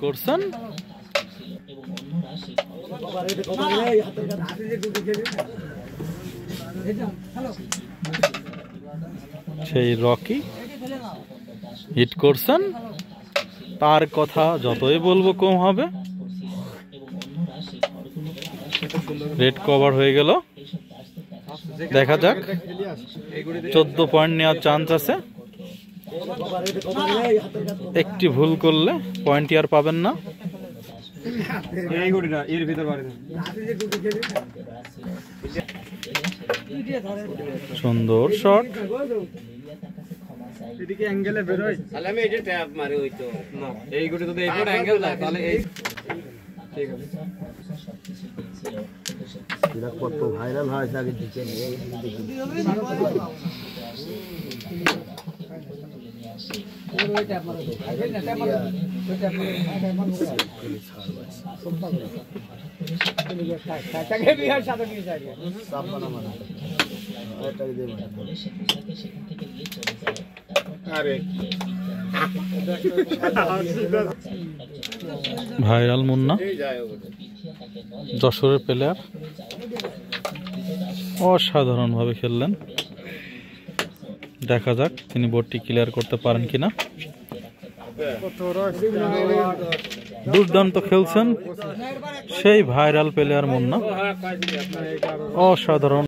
করছেন। সেই Rocky hit করছেন, তার কথা যতই বলবো কম হবে। রেড কভার হয়ে গেল, দেখা যাক 14 পয়েন্ট নেওয়ার চান্স আছে। একটি ভুল করলে পয়েন্টই আর পাবেন না। সুন্দর শট। এদিকে অ্যাঙ্গেলে বের হয়, তাহলে আমি এটা ট্যাপ মারি হইতো না। এই গুটি যদি এইটা অ্যাঙ্গেল যায় তাহলে এই ঠিক আছে। এটা কত ভাইরাল হয় আগে দিকে এই দেখি ওই ট্যাপ মারো, এই না ট্যাপ মারো, ওই ট্যাপ মারো, তাকে বিহার সাথে নিয়ে যায় সাপ বানা মারা এটা দিয়ে মারা সেখান থেকে নিয়ে চলে যায়। ভাইরাল মুন্না যশোরের প্লেয়ার, অসাধারণভাবে খেললেন। দেখা যাক তিনি বোর্ডটি ক্লিয়ার করতে পারেন কিনা। দুর্দান্ত খেলছেন সেই ভাইরাল প্লেয়ার মুন্না, অসাধারণ।